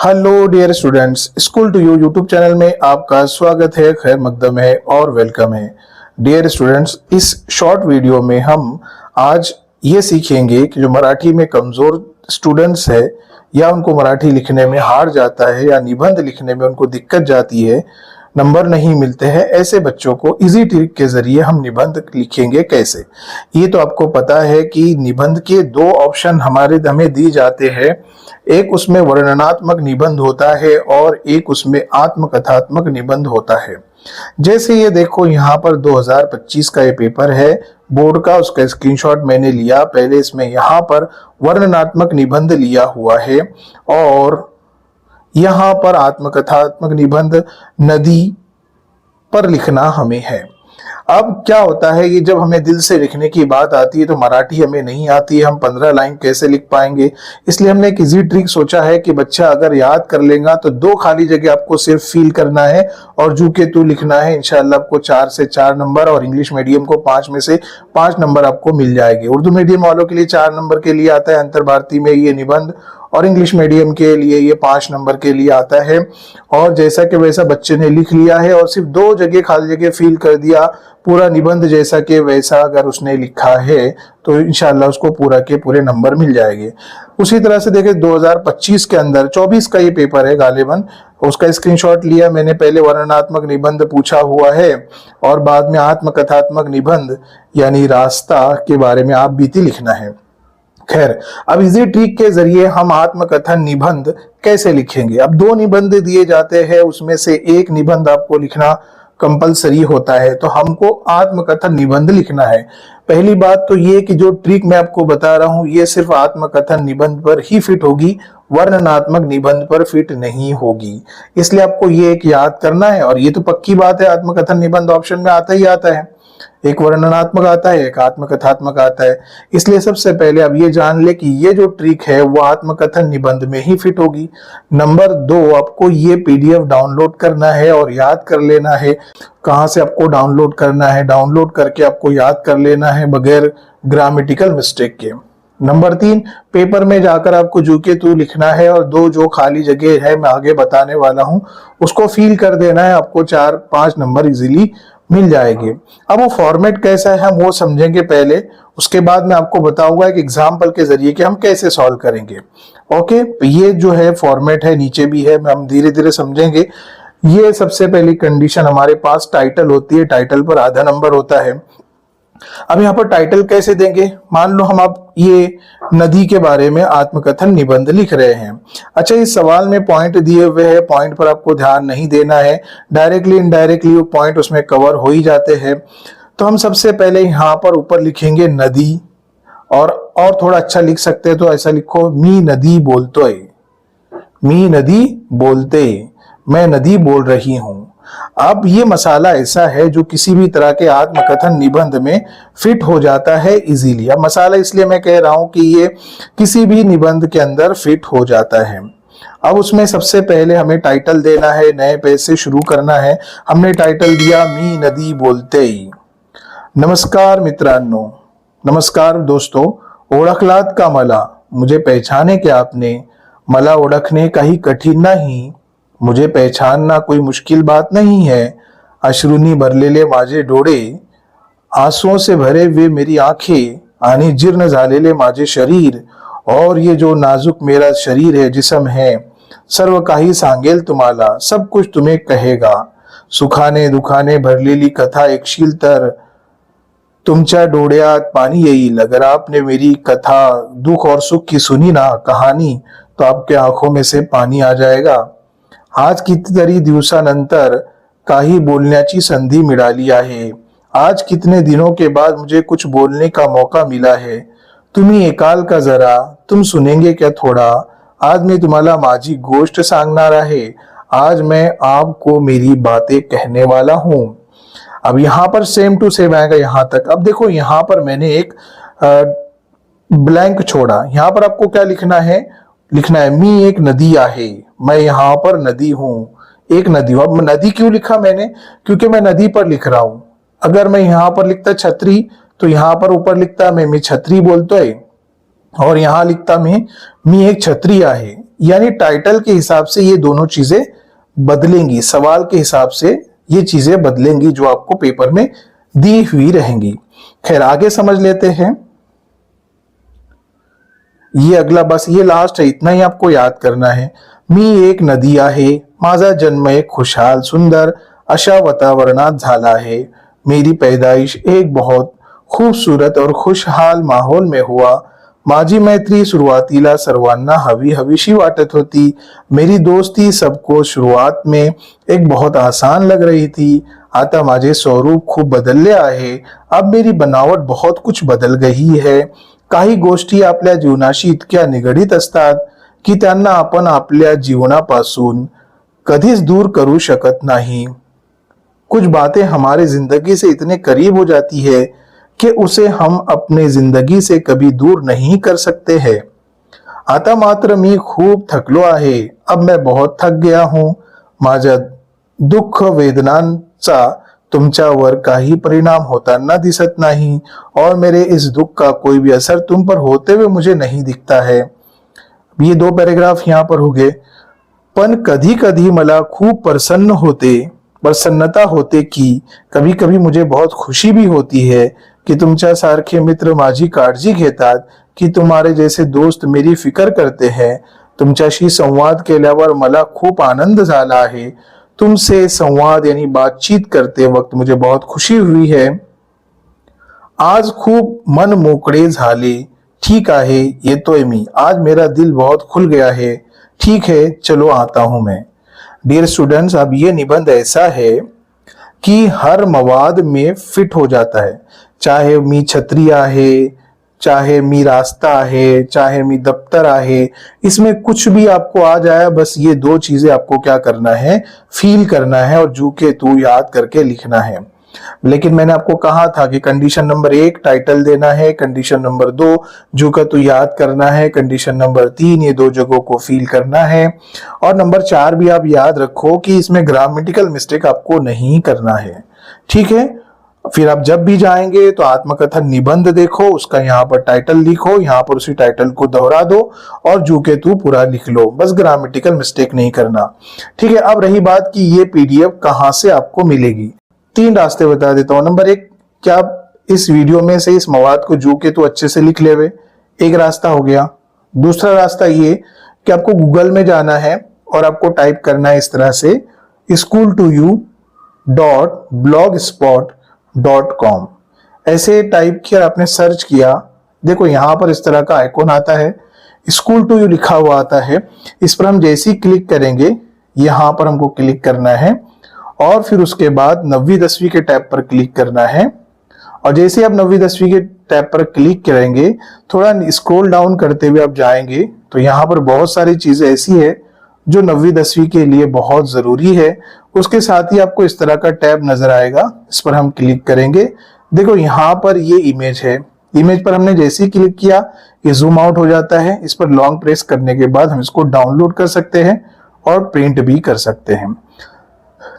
Hello dear students, school to you YouTube channel में आपका स्वागत है, खैर मकदम है और वेलकम है। डियर स्टूडेंट्स, इस शॉर्ट वीडियो में हम आज ये सीखेंगे कि जो मराठी में कमज़ोर स्टूडेंट्स है या उनको मराठी लिखने में हार जाता है या निबंध लिखने में उनको दिक्कत जाती है, नंबर नहीं मिलते हैं, ऐसे बच्चों को इजी ट्रिक के जरिए हम निबंध लिखेंगे कैसे। ये तो आपको पता है कि निबंध के दो ऑप्शन हमें दी जाते हैं, एक उसमें वर्णनात्मक निबंध होता है और एक उसमें आत्मकथात्मक निबंध होता है। जैसे ये देखो, यहाँ पर 2025 का ये पेपर है बोर्ड का, उसका स्क्रीनशॉट मैंने लिया। पहले इसमें यहाँ पर वर्णनात्मक निबंध लिया हुआ है और यहाँ पर आत्मकथात्मक निबंध नदी पर लिखना हमें है। अब क्या होता है, ये जब हमें दिल से लिखने की बात आती है तो मराठी हमें नहीं आती है, हम 15 लाइन कैसे लिख पाएंगे। इसलिए हमने एक इजी ट्रिक सोचा है कि बच्चा अगर याद कर लेगा तो दो खाली जगह आपको सिर्फ फील करना है और जू के तू लिखना है। इंशाल्लाह आपको 4 से 4 नंबर और इंग्लिश मीडियम को 5 में से 5 नंबर आपको मिल जाएंगे। उर्दू मीडियम वालों के लिए 4 नंबर के लिए आता है अंतर भारती में ये निबंध, और इंग्लिश मीडियम के लिए ये 5 नंबर के लिए आता है। और जैसा कि वैसा बच्चे ने लिख लिया है और सिर्फ 2 जगह खाली जगह फील कर दिया, पूरा निबंध जैसा कि वैसा अगर उसने लिखा है तो इंशाल्लाह उसको पूरा के पूरे नंबर मिल जाएंगे। उसी तरह से देखें 2025 के अंदर 24 का ये पेपर है गालिबन, उसका स्क्रीनशॉट लिया मैंने। पहले वर्णनात्मक निबंध पूछा हुआ है और बाद में आत्मकथात्मक निबंध यानी रास्ता के बारे में आप बीती लिखना है। खैर, अब इजी ट्रिक के जरिए हम आत्मकथन निबंध कैसे लिखेंगे। अब 2 निबंध दिए जाते हैं, उसमें से एक निबंध आपको लिखना कंपलसरी होता है, तो हमको आत्मकथन निबंध लिखना है। पहली बात तो ये कि जो ट्रिक मैं आपको बता रहा हूं ये सिर्फ आत्मकथन निबंध पर ही फिट होगी, वर्णनात्मक निबंध पर फिट नहीं होगी। इसलिए आपको ये एक याद करना है, और ये तो पक्की बात है आत्मकथन निबंध ऑप्शन में आता ही आता है, एक वर्णनात्मक आता है एक आत्मकथात्मक आता है। इसलिए सबसे पहले अब ये जान ले कि ये जो ट्रिक है वो आत्मकथन निबंध में ही फिट होगी। नंबर 2, आपको ये पीडीएफ डाउनलोड करना है और याद कर लेना है। कहाँ से आपको डाउनलोड करना है, डाउनलोड करके आपको याद कर लेना है बगैर ग्रामेटिकल मिस्टेक के। नंबर 3, पेपर में जाकर आपको जू के तू लिखना है और 2 जो खाली जगह है मैं आगे बताने वाला हूं उसको फील कर देना है, आपको 4-5 नंबर इजीली मिल जाएगी। अब वो फॉर्मेट कैसा है हम वो समझेंगे पहले, उसके बाद मैं आपको बताऊंगा एक एग्जाम्पल के जरिए कि हम कैसे सॉल्व करेंगे। ओके, ये जो है फॉर्मेट है, नीचे भी है, हम धीरे धीरे समझेंगे। ये सबसे पहली कंडीशन हमारे पास टाइटल होती है, टाइटल पर आधा नंबर होता है। अब यहाँ पर टाइटल कैसे देंगे, मान लो हम आप ये नदी के बारे में आत्मकथन निबंध लिख रहे हैं। अच्छा, इस सवाल में पॉइंट दिए हुए हैं, पॉइंट पर आपको ध्यान नहीं देना है, डायरेक्टली इनडायरेक्टली वो पॉइंट उसमें कवर हो ही जाते हैं। तो हम सबसे पहले यहाँ पर ऊपर लिखेंगे नदी, और थोड़ा अच्छा लिख सकते हैं तो ऐसा लिखो, मी नदी बोलते, मी नदी बोलते, मैं नदी बोल रही हूं। अब ये मसाला ऐसा है जो किसी भी तरह के आत्मकथन निबंध में फिट हो जाता है इजीली। अब मसाला इसलिए मैं कह रहा हूं कि ये किसी भी निबंध के अंदर फिट हो जाता है। अब उसमें सबसे पहले हमें टाइटल देना है, नए पेज से शुरू करना है। हमने टाइटल दिया मी नदी बोलते। नमस्कार मित्रांनो, नमस्कार दोस्तों, ओळखलात का मला, मुझे पहचाने क्या आपने, मला ओळखणे काही कठीण नाही, मुझे पहचानना कोई मुश्किल बात नहीं है, अश्रुनी भरलेले माझे डोळे, आंसुओं से भरे हुए मेरी आंखें, आणि जीर्ण झालेले माझे शरीर, और ये जो नाजुक मेरा शरीर है, जिस्म है, सर्व काही सांगेल तुम्हाला, सब कुछ तुम्हें कहेगा, सुखाने दुखाने भरलेली कथा ऐकशील तर तुमच्या डोळ्यात पानी येईल। अगर आपने मेरी कथा दुख और सुख की सुनी ना कहानी तो आपके आंखों में से पानी आ जाएगा। आज कितीतरी दिवसानंतर काही बोलण्याची संधी मिळाली आहे, आज कितने दिनों के बाद मुझे कुछ बोलने का मौका मिला है, तुम्ही ऐकाल का जरा, तुम सुनेंगे क्या थोड़ा, आज मैं तुम्हाला माझी गोष्ट सांगणार आहे, आज मैं आपको मेरी बातें कहने वाला हूं। अब यहाँ पर सेम टू सेम आएगा यहाँ तक। अब देखो यहाँ पर मैंने एक ब्लैंक छोड़ा, यहाँ पर आपको क्या लिखना है, लिखना है मी एक नदी आहे, मैं यहाँ पर नदी हूं, एक नदी हूं। अब नदी क्यों लिखा मैंने, क्योंकि मैं नदी पर लिख रहा हूं। अगर मैं यहाँ पर लिखता छतरी तो यहाँ पर ऊपर लिखता मैं छतरी बोलतोय, और यहाँ लिखता मैं मी एक छतरी आहे, यानी टाइटल के हिसाब से ये दोनों चीजें बदलेंगी, सवाल के हिसाब से ये चीजें बदलेंगी जो आपको पेपर में दी हुई रहेंगी। खैर आगे समझ लेते हैं। ये अगला, बस ये लास्ट है, इतना ही आपको याद करना है। मी एक नदी आहे, माझा जन्म एक खुशहाल सुंदर अशा वातावरणात झाला है। मेरी पैदाइश एक बहुत खूबसूरत और खुशहाल माहौल में हुआ। माझी मैत्री सुरुवातीला सर्वांना हवी हवीशी वाटत होती। मेरी दोस्ती सबको शुरुआत में एक बहुत आसान लग रही थी। आता माझे स्वरूप खूप बदलले आहे। अब मेरी बनावट बहुत कुछ बदल गई है। काही गोष्टी आपल्या जीवनाशी इतक्या निगडीत असतात की त्यांना आपण आपल्या जीवनापासून कधीच दूर करू शकत नाही। कुछ बातें हमारे जिंदगी से इतने करीब हो जाती है कि उसे हम अपने जिंदगी से कभी दूर नहीं कर सकते हैं। आता मात्र मी खूप थकलो आहे। अब मैं बहुत थक गया हूं। माझ्या दुःख वेदनांचा तुमच्यावर काही परिणाम होताना दिसत नाही और मेरे इस दुख का कोई भी असर तुम पर होते हुए मुझे नहीं दिखता है। ये 2 पैराग्राफ यहाँ पर हो गए। पण कधी कधी मला खूप प्रसन्नता होते की कभी कभी मुझे बहुत खुशी भी होती है की तुमच्या सारखे मित्र माझी काळजी घेतात, की तुम्हारे जैसे दोस्त मेरी फिकर करते हैं। तुमच्याशी संवाद केल्यावर मला खूप आनंद झाला आहे। तुमसे संवाद यानी बातचीत करते वक्त मुझे बहुत खुशी हुई है। आज खूप मन मोकळे झाले। ठीक आहे, येतोय मी। आज मेरा दिल बहुत खुल गया है। ठीक है, चलो आता हूं मैं। डियर स्टूडेंट्स, अब ये निबंध ऐसा है कि हर मवाद में फिट हो जाता है। चाहे मी छत्री आहे, चाहे मी रास्ता आहे, चाहे मी दफ्तर आहे, इसमें कुछ भी आपको आ जाए, बस ये 2 चीजें आपको क्या करना है, फील करना है और जू के तू याद करके लिखना है। लेकिन मैंने आपको कहा था कि कंडीशन नंबर 1 टाइटल देना है, कंडीशन नंबर 2 जू का तू याद करना है, कंडीशन नंबर 3 ये 2 जगहों को फील करना है और नंबर 4 भी आप याद रखो कि इसमें ग्रामेटिकल मिस्टेक आपको नहीं करना है। ठीक है, फिर आप जब भी जाएंगे तो आत्मकथन निबंध देखो, उसका यहाँ पर टाइटल लिखो, यहाँ पर उसी टाइटल को दोहरा दो और जू के तू पूरा लिख लो, बस ग्रामेटिकल मिस्टेक नहीं करना। ठीक है, अब रही बात कि ये पीडीएफ कहाँ से आपको मिलेगी। 3 रास्ते बता देता हूँ। नंबर 1, क्या आप इस वीडियो में से इस मवाद को जू के तू अच्छे से लिख ले हुए, एक रास्ता हो गया। दूसरा रास्ता ये कि आपको गूगल में जाना है और आपको टाइप करना है इस तरह से school2u.blogspot.com। ऐसे टाइप किया, आपने सर्च किया, देखो यहां पर इस तरह का आइकॉन आता है, स्कूल टू यू लिखा हुआ आता है। इस पर हम जैसे ही क्लिक करेंगे, यहां पर हमको क्लिक करना है और फिर उसके बाद 9वीं 10वीं के टैब पर क्लिक करना है। और जैसे आप 9वीं 10वीं के टैब पर क्लिक करेंगे, थोड़ा स्क्रॉल डाउन करते हुए आप जाएंगे तो यहाँ पर बहुत सारी चीजें ऐसी है जो 9वीं 10वीं के लिए बहुत जरूरी है। उसके साथ ही आपको इस तरह का टैब नजर आएगा, इस पर हम क्लिक करेंगे। देखो यहाँ पर ये इमेज है, इमेज पर हमने जैसे ही क्लिक किया ये जूम आउट हो जाता है। इस पर लॉन्ग प्रेस करने के बाद हम इसको डाउनलोड कर सकते हैं और प्रिंट भी कर सकते हैं।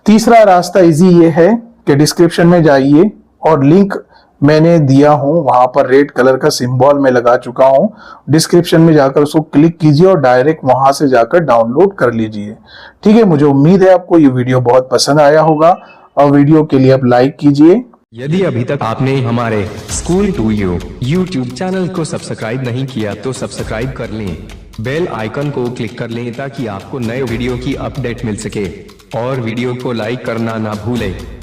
तीसरा रास्ता इजी ये है कि डिस्क्रिप्शन में जाइए और लिंक मैंने दिया हूं, वहां पर रेड कलर का सिंबल मैं लगा चुका हूं। डिस्क्रिप्शन में जाकर उसको क्लिक कीजिए और डायरेक्ट वहां से जाकर डाउनलोड कर लीजिए। ठीक है, मुझे उम्मीद है आपको ये वीडियो बहुत पसंद आया होगा और वीडियो के लिए आप लाइक कीजिए। यदि अभी तक आपने हमारे school to you YouTube channel को सब्सक्राइब नहीं किया तो सब्सक्राइब कर लें, बेल आइकन को क्लिक कर लें ताकि आपको नए वीडियो की अपडेट मिल सके और वीडियो को लाइक करना ना भूलें।